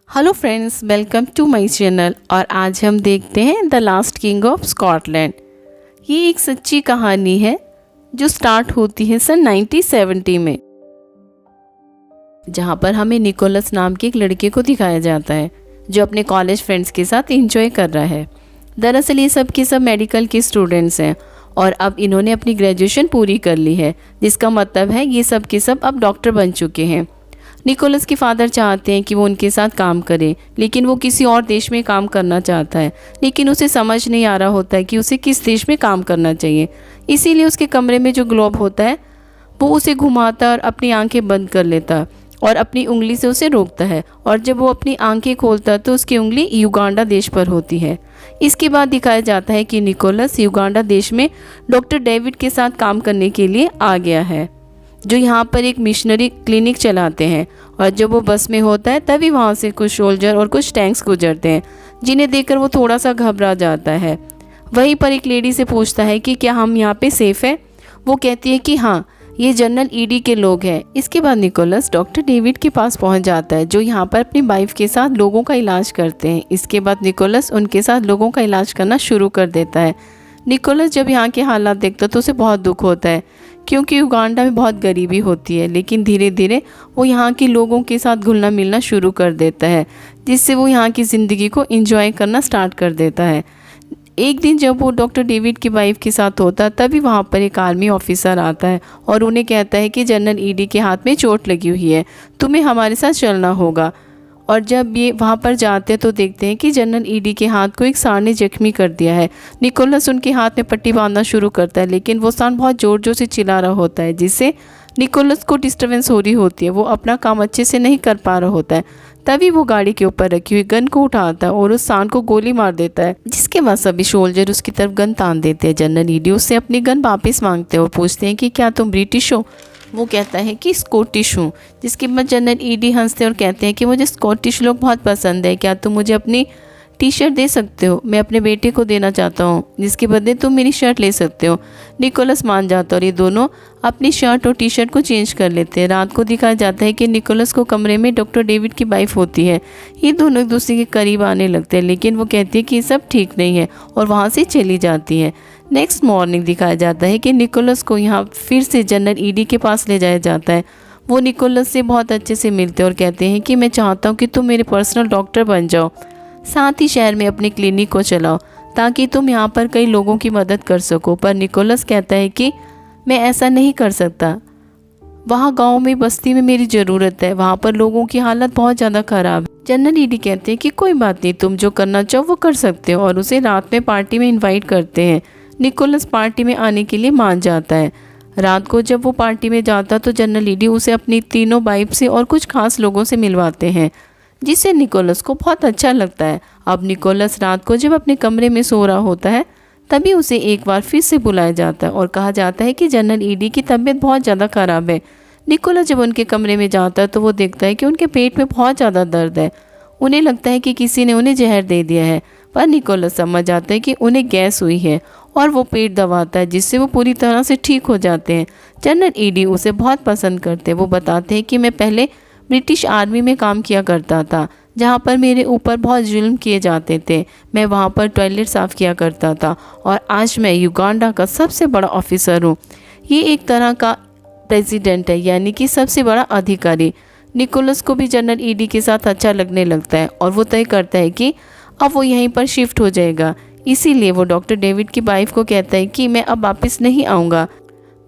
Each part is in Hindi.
Hello friends, welcome to my channel. और आज हम देखते हैं the last king of Scotland. ये एक सच्ची कहानी है जो स्टार्ट होती है सन 1970 में, जहाँ पर हमें निकोलस नाम के एक लड़के को दिखाया जाता है जो अपने कॉलेज फ्रेंड्स के साथ एंजॉय कर रहा है। दरअसल ये सब के सब मेडिकल के स्टूडेंट्स हैं और अब इन्होंने अपनी ग्रेजुएशन पूरी कर ली है, जिसका मतलब है ये सब के सब अब डॉक्टर बन चुके हैं। निकोलस के फादर चाहते हैं कि वो उनके साथ काम करे, लेकिन वो किसी और देश में काम करना चाहता है, लेकिन उसे समझ नहीं आ रहा होता है कि उसे किस देश में काम करना चाहिए। इसीलिए उसके कमरे में जो ग्लोब होता है वो उसे घुमाता है और अपनी आंखें बंद कर लेता है और अपनी उंगली से उसे रोकता है, और जब वो अपनी आंखें खोलता है तो उसकी उंगली युगांडा देश पर होती है। इसके बाद दिखाया जाता है कि निकोलस युगांडा देश में डॉक्टर डेविड के साथ काम करने के लिए आ गया है, जो यहाँ पर एक मिशनरी क्लिनिक चलाते हैं। और जब वो बस में होता है तभी वहाँ से कुछ सोल्जर और कुछ टैंक्स गुजरते हैं, जिन्हें देखकर वो थोड़ा सा घबरा जाता है। वहीं पर एक लेडी से पूछता है कि क्या हम यहाँ पे सेफ है। वो कहती है कि हाँ, ये जनरल ईडी के लोग हैं। इसके बाद निकोलस डॉक्टर डेविड के पास पहुँच जाता है, जो यहाँ पर अपनी वाइफ के साथ लोगों का इलाज करते हैं। इसके बाद निकोलस उनके साथ लोगों का इलाज करना शुरू कर देता है। निकोलस जब यहाँ के हालात देखता है तो उसे बहुत दुख होता है, क्योंकि युगांडा में बहुत गरीबी होती है। लेकिन धीरे धीरे वो यहाँ के लोगों के साथ घुलना मिलना शुरू कर देता है, जिससे वो यहाँ की ज़िंदगी को एंजॉय करना स्टार्ट कर देता है। एक दिन जब वो डॉक्टर डेविड की वाइफ के साथ होता है तभी वहाँ पर एक आर्मी ऑफिसर आता है और उन्हें कहता है कि जनरल ईडी के हाथ में चोट लगी हुई है, तुम्हें हमारे साथ चलना होगा। और जब ये वहाँ पर जाते हैं तो देखते हैं कि जनरल ईडी के हाथ को एक सांड ने जख्मी कर दिया है। निकोलस उनके हाथ में पट्टी बांधना शुरू करता है, लेकिन वो सांड बहुत ज़ोर ज़ोर से चिल्ला रहा होता है, जिससे निकोलस को डिस्टर्बेंस हो रही होती है। वो अपना काम अच्छे से नहीं कर पा रहा होता है। तभी वो गाड़ी के ऊपर रखी हुई गन को उठाता है और उस सांड को गोली मार देता है, जिसके बाद सभी सोल्जर उसकी तरफ गन तान देते हैं। जनरल ईडी उससे अपनी गन वापस मांगते हैं और पूछते हैं कि क्या तुम ब्रिटिश हो। वो कहता है कि स्कॉटिश हूँ, जिसके बाद जनरल ईडी हंसते और कहते हैं कि मुझे स्कॉटिश लोग बहुत पसंद है, क्या तुम मुझे अपनी टी शर्ट दे सकते हो, मैं अपने बेटे को देना चाहता हूँ, जिसके बदले तुम मेरी शर्ट ले सकते हो। निकोलस मान जाता है और ये दोनों अपनी शर्ट और टी शर्ट को चेंज कर लेते हैं। रात को दिखाया जाता है कि निकोलस को कमरे में डॉक्टर डेविड की वाइफ होती है। ये दोनों एक दूसरे के करीब आने लगते हैं, लेकिन वो कहती है कि ये सब ठीक नहीं है और वहाँ से चली जाती है। नेक्स्ट मॉर्निंग दिखाया जाता है कि निकोलस को यहाँ फिर से जनरल ईडी के पास ले जाया जाता है। वो निकोलस से बहुत अच्छे से मिलते हैं और कहते हैं कि मैं चाहता हूँ कि तुम मेरे पर्सनल डॉक्टर बन जाओ, साथ ही शहर में अपने क्लिनिक को चलाओ ताकि तुम यहाँ पर कई लोगों की मदद कर सको। पर निकोलस कहता है कि मैं ऐसा नहीं कर सकता, वहाँ गांव में बस्ती में मेरी ज़रूरत है, वहाँ पर लोगों की हालत बहुत ज़्यादा ख़राब है। जनरल ईडी कहते हैं कि कोई बात नहीं, तुम जो करना चाहो वो कर सकते हो, और उसे रात में पार्टी में इन्वाइट करते हैं। निकोलस पार्टी में आने के लिए मान जाता है। रात को जब वो पार्टी में जाता तो जनरल ईडी उसे अपनी तीनों वाइफ से और कुछ खास लोगों से मिलवाते हैं, जिससे निकोलस को बहुत अच्छा लगता है। अब निकोलस रात को जब अपने कमरे में सो रहा होता है तभी उसे एक बार फिर से बुलाया जाता है और कहा जाता है कि जनरल ईडी की तबीयत बहुत ज़्यादा ख़राब है। निकोलस जब उनके कमरे में जाता है तो वो देखता है कि उनके पेट में बहुत ज़्यादा दर्द है। उन्हें लगता है कि किसी ने उन्हें जहर दे दिया है, पर निकोलस समझ जाता है कि उन्हें गैस हुई है और वो पेट दबाता है, जिससे वो पूरी तरह से ठीक हो जाते हैं। जनरल ईडी उसे बहुत पसंद करते हैं। वो बताते हैं कि मैं पहले ब्रिटिश आर्मी में काम किया करता था, जहाँ पर मेरे ऊपर बहुत जुल्म किए जाते थे। मैं वहाँ पर टॉयलेट साफ़ किया करता था और आज मैं युगांडा का सबसे बड़ा ऑफिसर हूँ। ये एक तरह का प्रेसिडेंट है, यानी कि सबसे बड़ा अधिकारी। निकोलस को भी जनरल ईडी के साथ अच्छा लगने लगता है और वो तय करता है कि अब वो यहीं पर शिफ्ट हो जाएगा। इसीलिए वो डॉक्टर डेविड की वाइफ को कहता है कि मैं अब वापस नहीं आऊँगा,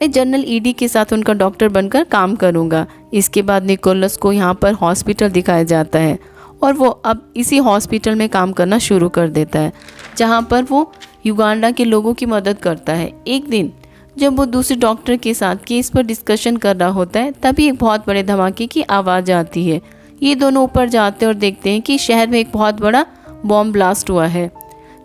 मैं जनरल ईडी के साथ उनका डॉक्टर बनकर काम करूँगा। इसके बाद निकोलस को यहाँ पर हॉस्पिटल दिखाया जाता है और वो अब इसी हॉस्पिटल में काम करना शुरू कर देता है, जहाँ पर वो युगांडा के लोगों की मदद करता है। एक दिन जब वो दूसरे डॉक्टर के साथ केस पर डिस्कशन कर रहा होता है तभी एक बहुत बड़े धमाके की आवाज़ आती है। ये दोनों ऊपर जाते हैं और देखते हैं कि शहर में एक बहुत बड़ा बॉम्ब ब्लास्ट हुआ है।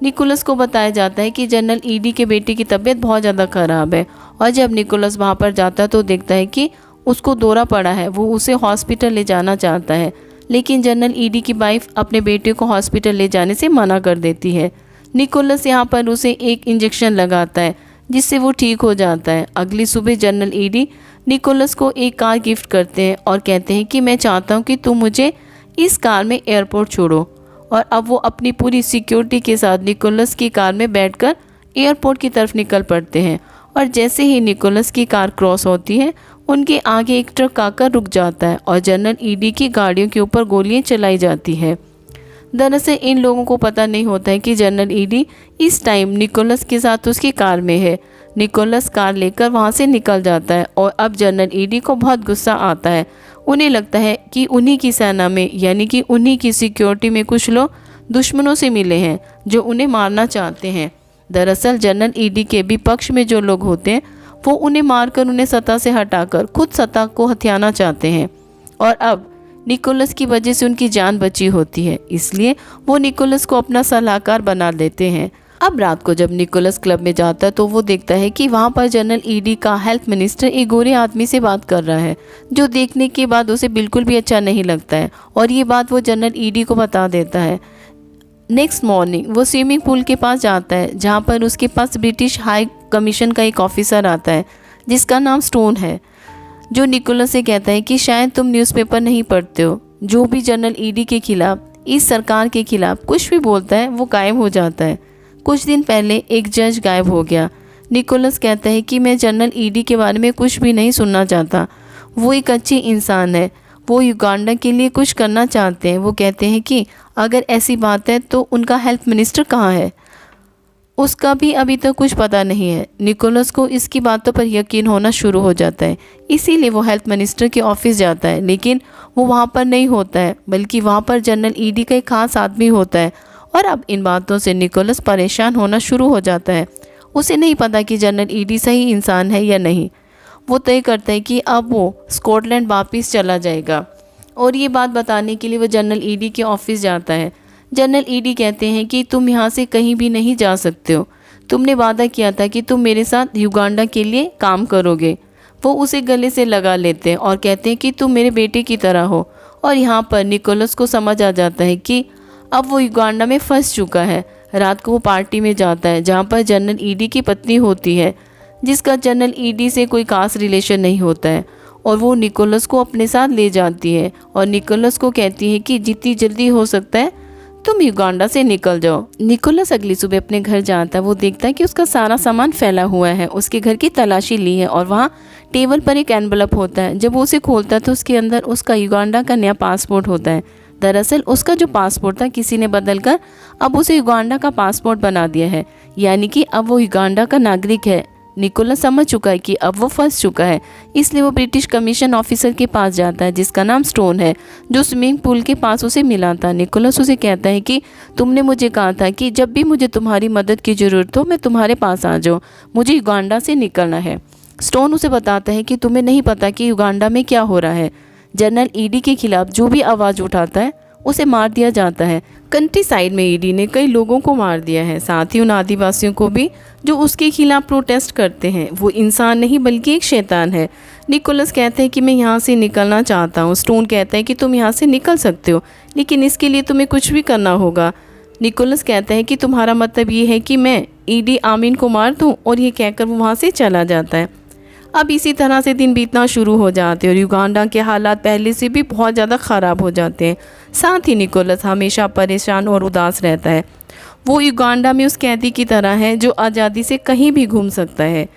निकोलस को बताया जाता है कि जनरल ईडी के बेटे की तबीयत बहुत ज़्यादा ख़राब है, और जब निकोलस वहाँ पर जाता है तो देखता है कि उसको दौरा पड़ा है। वो उसे हॉस्पिटल ले जाना चाहता है, लेकिन जनरल ईडी की वाइफ अपने बेटे को हॉस्पिटल ले जाने से मना कर देती है। निकोलस यहाँ पर उसे एक इंजेक्शन लगाता है, जिससे वो ठीक हो जाता है। अगली सुबह जनरल ईडी निकोलस को एक कार गिफ्ट करते हैं और कहते हैं कि मैं चाहता हूँ कि तुम मुझे इस कार में एयरपोर्ट छोड़ो। और अब वो अपनी पूरी सिक्योरिटी के साथ निकोलस की कार में बैठकर एयरपोर्ट की तरफ निकल पड़ते हैं। और जैसे ही निकोलस की कार क्रॉस होती है, उनके आगे एक ट्रक आकर रुक जाता है और जनरल ईडी की गाड़ियों के ऊपर गोलियां चलाई जाती है। दरअसल इन लोगों को पता नहीं होता है कि जनरल ईडी इस टाइम निकोलस के साथ उसकी कार में है। निकोलस कार लेकर वहाँ से निकल जाता है और अब जनरल ईडी को बहुत गुस्सा आता है। उन्हें लगता है कि उन्हीं की सेना में यानी कि उन्हीं की सिक्योरिटी में कुछ लोग दुश्मनों से मिले हैं जो उन्हें मारना चाहते हैं। दरअसल जनरल ईडी के विपक्ष में जो लोग होते हैं वो उन्हें मारकर उन्हें सत्ता से हटाकर खुद सत्ता को हथियाना चाहते हैं। और अब निकोलस की वजह से उनकी जान बची होती है, इसलिए वो निकोलस को अपना सलाहकार बना देते हैं। अब रात को जब निकोलस क्लब में जाता है तो वो देखता है कि वहाँ पर जनरल ईडी का हेल्थ मिनिस्टर एक गोरे आदमी से बात कर रहा है, जो देखने के बाद उसे बिल्कुल भी अच्छा नहीं लगता है और ये बात वो जनरल ईडी को बता देता है। नेक्स्ट मॉर्निंग वो स्विमिंग पूल के पास जाता है, जहाँ पर उसके पास ब्रिटिश हाई कमीशन का एक ऑफिसर आता है जिसका नाम स्टोन है, जो निकोलस से कहता है कि शायद तुम न्यूज़पेपर नहीं पढ़ते हो। जो भी जनरल ईडी के खिलाफ, इस सरकार के खिलाफ कुछ भी बोलता है वो गायब हो जाता है। कुछ दिन पहले एक जज गायब हो गया। निकोलस कहता है कि मैं जनरल ईडी के बारे में कुछ भी नहीं सुनना चाहता। वो एक अच्छे इंसान है, वो युगांडा के लिए कुछ करना चाहते हैं। वो कहते हैं कि अगर ऐसी बात है तो उनका हेल्थ मिनिस्टर कहाँ है, उसका भी अभी तक कुछ पता नहीं है। निकोलस को इसकी बातों पर यकीन होना शुरू हो जाता है, इसीलिए वो हेल्थ मिनिस्टर के ऑफिस जाता है, लेकिन वो वहाँ पर नहीं होता है, बल्कि वहाँ पर जनरल ईडी का एक खास आदमी होता है। और अब इन बातों से निकोलस परेशान होना शुरू हो जाता है। उसे नहीं पता कि जनरल ईडी सही इंसान है या नहीं। वो तय करता है कि अब वो स्कॉटलैंड वापस चला जाएगा और ये बात बताने के लिए वो जनरल ईडी के ऑफिस जाता है। जनरल ईडी कहते हैं कि तुम यहाँ से कहीं भी नहीं जा सकते हो, तुमने वादा किया था कि तुम मेरे साथ युगांडा के लिए काम करोगे। वो उसे गले से लगा लेते हैं और कहते हैं कि तुम मेरे बेटे की तरह हो। और यहाँ पर निकोलस को समझ आ जाता है कि अब वो युगांडा में फंस चुका है। रात को वो पार्टी में जाता है जहाँ पर जनरल ईडी की पत्नी होती है, जिसका जनरल ईडी से कोई खास रिलेशन नहीं होता है, और वो निकोलस को अपने साथ ले जाती है और निकोलस को कहती है कि जितनी जल्दी हो सकता है तुम युगांडा से निकल जाओ। निकोलस अगली सुबह अपने घर जाता है। वो देखता है कि उसका सारा सामान फैला हुआ है। उसके घर की तलाशी ली है और वहाँ टेबल पर एक एनवलप होता है। जब वो उसे खोलता है तो उसके अंदर उसका युगांडा का नया पासपोर्ट होता है। दरअसल उसका जो पासपोर्ट था किसी ने बदलकर अब उसे युगांडा का पासपोर्ट बना दिया है, यानी कि अब वो युगांडा का नागरिक है। निकोलस समझ चुका है कि अब वो फंस चुका है, इसलिए वो ब्रिटिश कमीशन ऑफिसर के पास जाता है जिसका नाम स्टोन है, जो स्विमिंग पूल के पास उसे मिला था। निकोलस उसे कहता है कि तुमने मुझे कहा था कि जब भी मुझे तुम्हारी मदद की ज़रूरत हो मैं तुम्हारे पास आ जाऊँ, मुझे युगांडा से निकलना है। स्टोन उसे बताता है कि तुम्हें नहीं पता कि युगांडा में क्या हो रहा है। जनरल ईडी के खिलाफ जो भी आवाज़ उठाता है उसे मार दिया जाता है। कंट्री साइड में ईडी ने कई लोगों को मार दिया है, साथ ही उन आदिवासियों को भी जो उसके खिलाफ प्रोटेस्ट करते हैं। वो इंसान नहीं बल्कि एक शैतान है। निकोलस कहते हैं कि मैं यहाँ से निकलना चाहता हूँ। स्टोन कहता है कि तुम यहाँ से निकल सकते हो, लेकिन इसके लिए तुम्हें कुछ भी करना होगा। निकोलस कहता है कि तुम्हारा मतलब ये है कि मैं ईडी आमीन को मार दूँ, और ये कहकर वो वहाँ से चला जाता है। अब इसी तरह से दिन बीतना शुरू हो जाते हैं और युगांडा के हालात पहले से भी बहुत ज़्यादा ख़राब हो जाते हैं। साथ ही निकोलस हमेशा परेशान और उदास रहता है। वो युगांडा में उस कैदी की तरह है जो आज़ादी से कहीं भी घूम सकता है।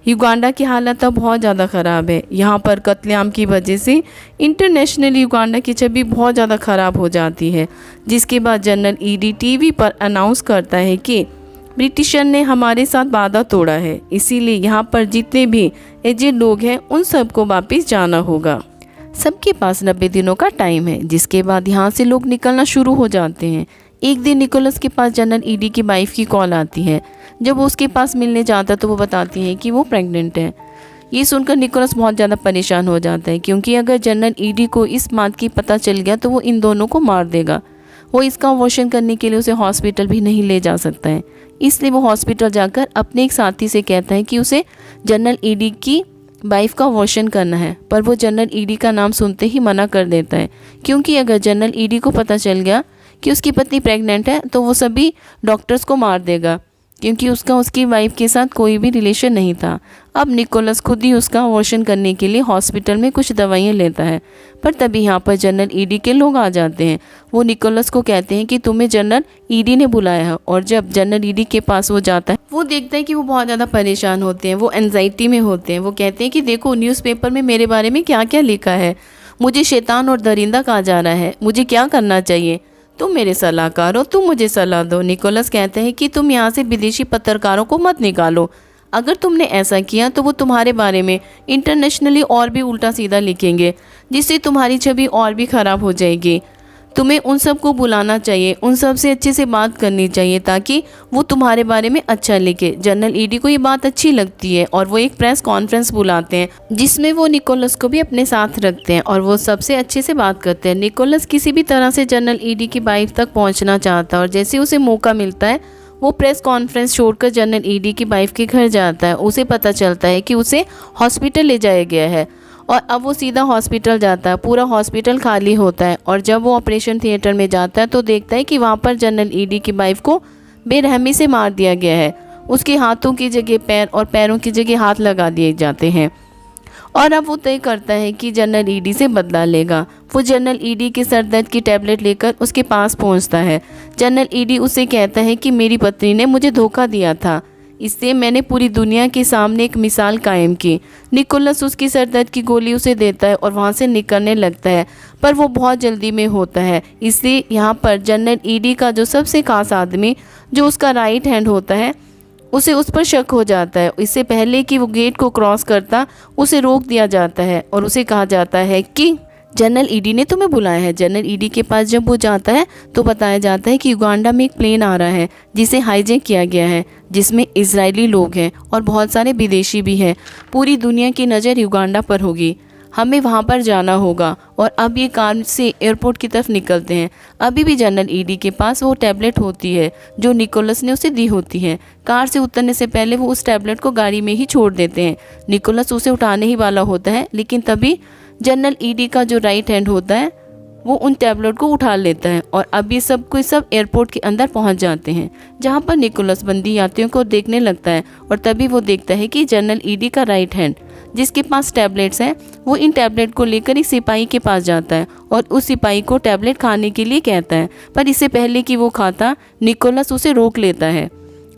युगांडा की हालत अब बहुत ज़्यादा ख़राब है। यहाँ पर कत्लेआम की वजह से इंटरनेशनल युगांडा की छवि बहुत ज़्यादा ख़राब हो जाती है, जिसके बाद जनरल ईडी टीवी पर अनाउंस करता है कि ब्रिटिशर ने हमारे साथ वादा तोड़ा है, इसीलिए यहाँ पर जितने भी एजेड लोग हैं उन सबको वापस जाना होगा। सबके पास 90 दिनों का टाइम है, जिसके बाद यहाँ से लोग निकलना शुरू हो जाते हैं। एक दिन निकोलस के पास जनरल ईडी की वाइफ की कॉल आती है। जब वो उसके पास मिलने जाता है तो वो बताती है कि वो प्रेग्नेंट है। ये सुनकर निकोलस बहुत ज़्यादा परेशान हो जाता है, क्योंकि अगर जनरल ईडी को इस बात की पता चल गया तो वो इन दोनों को मार देगा। वो इसका अबॉर्शन करने के लिए उसे हॉस्पिटल भी नहीं ले जा सकता है, इसलिए वो हॉस्पिटल जाकर अपने एक साथी से कहता है कि उसे जनरल ईडी की वाइफ का अबॉर्शन करना है। पर वो जनरल ईडी का नाम सुनते ही मना कर देता है, क्योंकि अगर जनरल ईडी को पता चल गया कि उसकी पत्नी प्रेग्नेंट है तो वो सभी डॉक्टर्स को मार देगा। क्योंकि उसका उसकी वाइफ के साथ कोई भी रिलेशन नहीं था। अब निकोलस खुद ही उसका अबॉर्शन करने के लिए हॉस्पिटल में कुछ दवाइयाँ लेता है, पर तभी यहाँ पर जनरल ईडी के लोग आ जाते हैं। वो निकोलस को कहते हैं कि तुम्हें जनरल ईडी ने बुलाया है, और जब जनरल ईडी के पास वो जाता है, वो देखता है कि वो बहुत ज़्यादा परेशान होते हैं, वो एंजाइटी में होते हैं। वो कहते हैं कि देखो न्यूज़पेपर में मेरे बारे में क्या क्या लिखा है, मुझे शैतान और दरिंदा कहा जा रहा है, मुझे क्या करना चाहिए, तुम मेरे सलाहकार हो, तुम मुझे सलाह दो। निकोलस कहते हैं कि तुम यहाँ से विदेशी पत्रकारों को मत निकालो, अगर तुमने ऐसा किया तो वो तुम्हारे बारे में इंटरनेशनली और भी उल्टा सीधा लिखेंगे, जिससे तुम्हारी छवि और भी ख़राब हो जाएगी। तुम्हें उन सबको बुलाना चाहिए, उन सब से अच्छे से बात करनी चाहिए ताकि वो तुम्हारे बारे में अच्छा लिखे। जनरल ईडी को ये बात अच्छी लगती है और वो एक प्रेस कॉन्फ्रेंस बुलाते हैं, जिसमें वो निकोलस को भी अपने साथ रखते हैं और वो सबसे अच्छे से बात करते हैं। निकोलस किसी भी तरह से जनरल ईडी की वाइफ तक पहुंचना चाहता है और जैसे उसे मौका मिलता है वो प्रेस कॉन्फ्रेंस छोड़कर जनरल ईडी की वाइफ के घर जाता है। उसे पता चलता है कि उसे हॉस्पिटल ले जाया गया है और अब वो सीधा हॉस्पिटल जाता है। पूरा हॉस्पिटल खाली होता है और जब वो ऑपरेशन थिएटर में जाता है तो देखता है कि वहाँ पर जनरल ईडी की वाइफ को बेरहमी से मार दिया गया है। उसके हाथों की जगह पैर और पैरों की जगह हाथ लगा दिए जाते हैं और अब वो तय करता है कि जनरल ईडी से बदला लेगा। वो जनरल ईडी के सर दर्द की टैबलेट लेकर उसके पास पहुंचता है। जनरल ईडी उसे कहता है कि मेरी पत्नी ने मुझे धोखा दिया था, इससे मैंने पूरी दुनिया के सामने एक मिसाल कायम की। निकोलस उसकी सर दर्द की गोली उसे देता है और वहाँ से निकलने लगता है, पर वो बहुत जल्दी में होता है। इसलिए यहाँ पर जनरल ईडी का जो सबसे खास आदमी, जो उसका राइट हैंड होता है, उसे उस पर शक हो जाता है। इससे पहले कि वो गेट को क्रॉस करता, उसे रोक दिया जाता है और उसे कहा जाता है कि जनरल ईडी ने तुम्हें बुलाया है। जनरल ईडी के पास जब वो जाता है तो बताया जाता है कि युगांडा में एक प्लेन आ रहा है जिसे हाईजैक किया गया है, जिसमें इजरायली लोग हैं और बहुत सारे विदेशी भी हैं। पूरी दुनिया की नज़र युगांडा पर होगी, हमें वहाँ पर जाना होगा। और अब ये कार से एयरपोर्ट की तरफ निकलते हैं। अभी भी जनरल ईडी के पास वो टैबलेट होती है जो निकोलस ने उसे दी होती है। कार से उतरने से पहले वो उस टैबलेट को गाड़ी में ही छोड़ देते हैं। निकोलस उसे उठाने ही वाला होता है, लेकिन तभी जनरल ईडी का जो राइट हैंड होता है वो उन टैबलेट को उठा लेता है और अब ये सब कोई सब एयरपोर्ट के अंदर पहुंच जाते हैं, जहां पर निकोलस बंदी यात्रियों को देखने लगता है और तभी वो देखता है कि जनरल ईडी का राइट हैंड, जिसके पास टैबलेट्स हैं, वो इन टैबलेट को लेकर एक सिपाही के पास जाता है और उस सिपाही को टैबलेट खाने के लिए कहता है। पर इससे पहले कि वो खाता, निकोलस उसे रोक लेता है।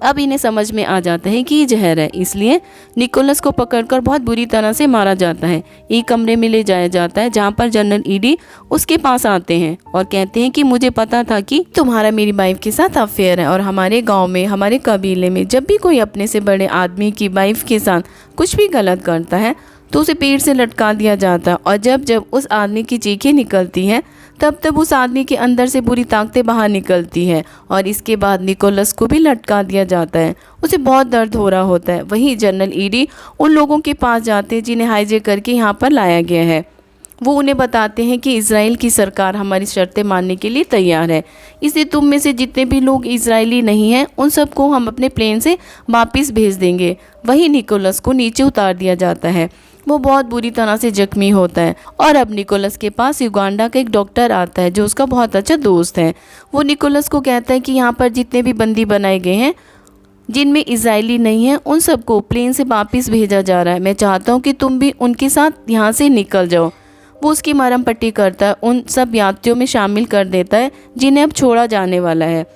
अब इन्हें समझ में आ जाता है कि ये जहर है, इसलिए निकोलस को पकड़कर बहुत बुरी तरह से मारा जाता है। एक कमरे में ले जाया जाता है जहाँ पर जनरल ईडी उसके पास आते हैं और कहते हैं कि मुझे पता था कि तुम्हारा मेरी वाइफ के साथ अफेयर है और हमारे गांव में, हमारे कबीले में जब भी कोई अपने से बड़े आदमी की वाइफ के साथ कुछ भी गलत करता है तो उसे पेड़ से लटका दिया जाता है और जब जब उस आदमी की चीखें निकलती हैं तब तब उस आदमी के अंदर से बुरी ताकतें बाहर निकलती हैं और इसके बाद निकोलस को भी लटका दिया जाता है। उसे बहुत दर्द हो रहा होता है। वहीं जनरल ईडी उन लोगों के पास जाते हैं जिन्हें हाईजैक करके यहाँ पर लाया गया है। वो उन्हें बताते हैं कि इजराइल की सरकार हमारी शर्तें मानने के लिए तैयार है, इसलिए तुम में से जितने भी लोग इजरायली नहीं हैं उन सबको हम अपने प्लेन से वापस भेज देंगे। वहीं निकोलस को नीचे उतार दिया जाता है। वो बहुत बुरी तरह से जख्मी होता है और अब निकोलस के पास युगांडा का एक डॉक्टर आता है जो उसका बहुत अच्छा दोस्त है। वो निकोलस को कहता है कि यहाँ पर जितने भी बंदी बनाए गए हैं जिनमें इजरायली नहीं है, उन सबको प्लेन से वापस भेजा जा रहा है। मैं चाहता हूँ कि तुम भी उनके साथ यहाँ से निकल जाओ। वो उसकी मरहम पट्टी करता है, उन सब यात्रियों में शामिल कर देता है जिन्हें अब छोड़ा जाने वाला है।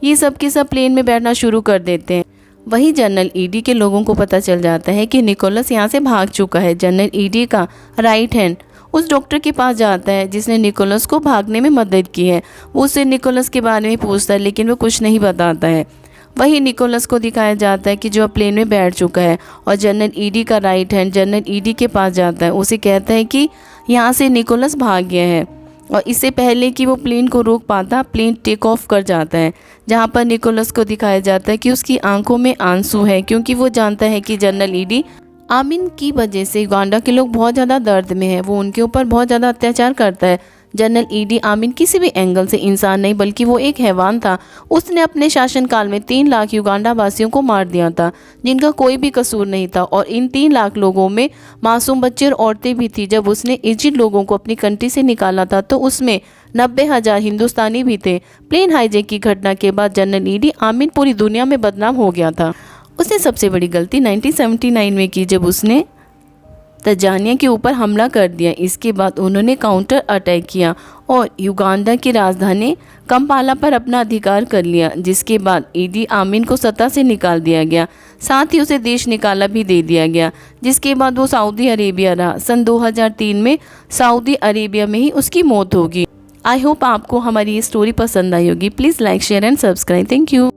ये सब के सब प्लेन में बैठना शुरू कर देते हैं। वहीं जनरल ईडी के लोगों को पता चल जाता है कि निकोलस यहाँ से भाग चुका है। जनरल ईडी का राइट हैंड उस डॉक्टर के पास जाता है जिसने निकोलस को भागने में मदद की है। वो उससे निकोलस के बारे में पूछता है, लेकिन वो कुछ नहीं बताता है। वहीं निकोलस को दिखाया जाता है कि जो प्लेन में बैठ चुका है और जनरल ईडी का राइट हैंड जनरल ईडी के पास जाता है। उसे कहता है कि यहाँ से निकोलस भाग गया है और इससे पहले कि वो प्लेन को रोक पाता, प्लेन टेक ऑफ कर जाता है, जहाँ पर निकोलस को दिखाया जाता है कि उसकी आंखों में आंसू है, क्योंकि वो जानता है कि जनरल ईडी आमीन की वजह से युगांडा के लोग बहुत ज़्यादा दर्द में हैं। वो उनके ऊपर बहुत ज़्यादा अत्याचार करता है, जनरल ईडी आमीन किसी भी एंगल से इंसान नहीं बल्कि वो एक हैवान था। उसने अपने शासनकाल में 3 लाख युगांडा वासियों को मार दिया था जिनका कोई भी कसूर नहीं था, और इन 3 लाख लोगों में मासूम बच्चे और औरतें भी थी। जब उसने इजिप्ट लोगों को अपनी कंट्री से निकाला था तो उसमें 90,000 हिंदुस्तानी भी थे। प्लेन हाईजैक की घटना के बाद जनरल ईडी आमीन पूरी दुनिया में बदनाम हो गया था। उसने सबसे बड़ी गलती 1979 में की जब उसने तंजानिया के ऊपर हमला कर दिया। इसके बाद उन्होंने काउंटर अटैक किया और युगांडा की राजधानी कंपाला पर अपना अधिकार कर लिया, जिसके बाद ईडी आमीन को सत्ता से निकाल दिया गया। साथ ही उसे देश निकाला भी दे दिया गया, जिसके बाद वो सऊदी अरेबिया रहा। सन 2003 में सऊदी अरेबिया में ही उसकी मौत होगी। आई होप आपको हमारी ये स्टोरी पसंद आई होगी। Please like, share and subscribe. Thank you.